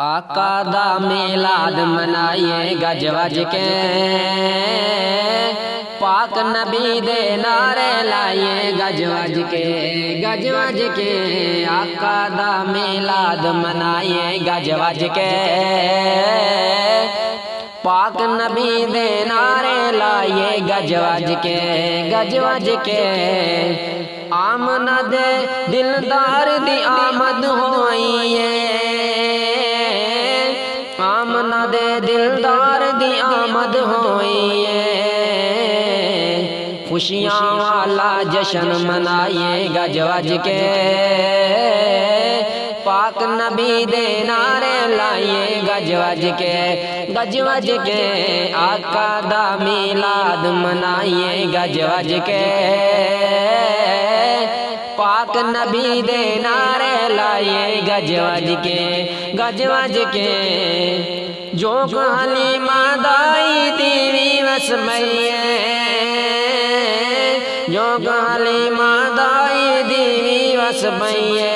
آقا دا میلاد منائیے گج وج کے، پاک نبی دے نعرے لائیے گج وج کے، گج وج کے آقا دا میلاد منائیے گج وج کے، پاک نبی دے نعرے لائیے گج وج کے، گج وج کے آمنہ دے دلدار دی آمد ہوئی ہے، آمنہ دے دلدار دی آمد ہوئی ہے، خوشیاں والا جشن منائیے گج وج کے، پاک نبی دے نعرے لائیے گج وج کے، گج وج کے آقا دا میلاد منائیے گج وج کے، پاک نبی دے نعرے لائیے گج وج کے، گج وج کے جو حلیمہ دائی دیوی وس مئیے، جو حلیمہ دائی دیوی وس مئیے،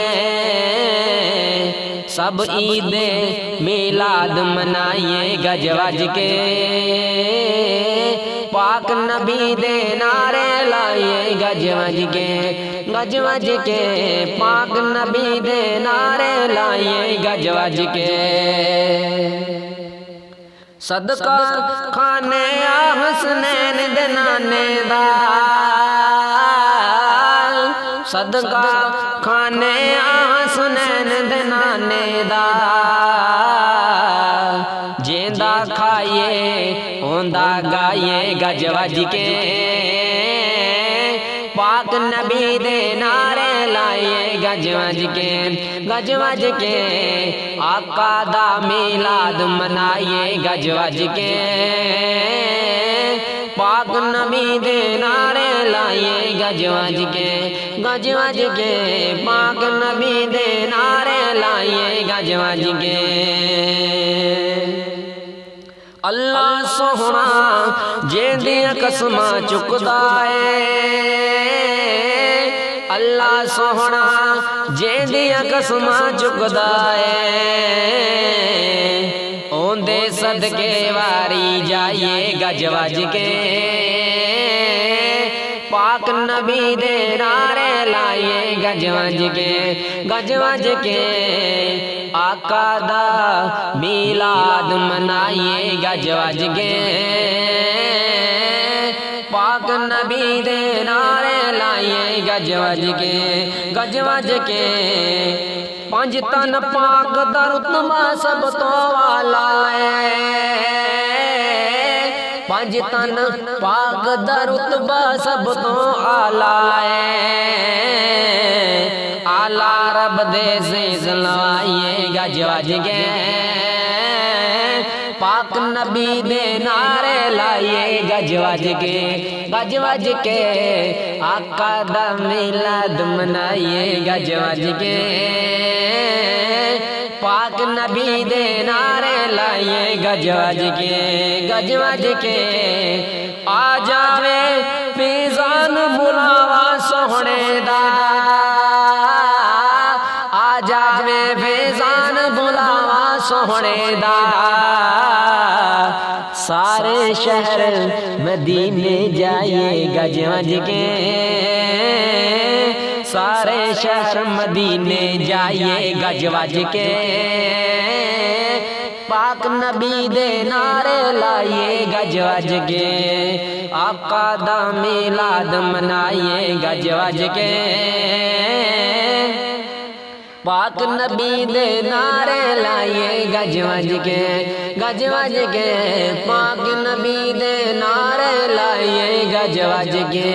سب عید میلاد منائیے گج وج کے، پاک نبی دے نعرے لائیے گج وج کے، گج وج کے پاک نبی دے نعرے لائیے گج وج کے، صدقہ کھانے حسنین دے نانے دا، صدقہ کھانے حسنین دے نانے دا، جیندہ کھائیے ہوندہ گائیے گج وج کے، پاک نبی دے نعرے لائیے گج وج کے، گج وج کے آقا دا میلاد منائیے گج وج کے، پاک نبی دے نعرے لائیے گج وج کے، گج وج کے پاک نبی دے نعرے لائیے گج وج کے، اللہ سوہنا جیندیاں قسماں چکدا ہے، اللہ سوہنا جیندیاں قسماں چکدا ہے، اوندے صدقے واری جائیے گج وج کے، پاک نبی دے نعرے لائیے گج وج کے، گج وج کے آقا دا میلاد منائیے گج وج کے، پاک نبی دے نعرے لائیے گج وج کے، گج وج کے پنج تن پاک دا رتبہ سب تو والا ہے، پنج تن پاک دا رتبہ سب تو اعلیٰ ہے، اعلیٰ رب دے زیز لائیے گج وج کے، پاک نبی دے نعرے لائیے گج وج کے، گج وج کے آقا دا میلاد منائیے گج وج کے، پاک نبی دے نعرے لائیے گج وج کے، گج وج کے آ جاوے فیضان بلاوا سوہنے دا، آ جاوے فیضان بلاوا سوہنے دا، سارے شہر مدینے جائیے گج وج کے، سارے شہر مدینے جائیے گج وج کے، پاک نبی دے نعرے لائیے گج وج کے، آقا دا میلاد منائیے گج وج کے، پاک نبی دے نعرے لائیے گج وج کے، گج وج کے پاک نبی دے نعرے لائیے گج وج کے۔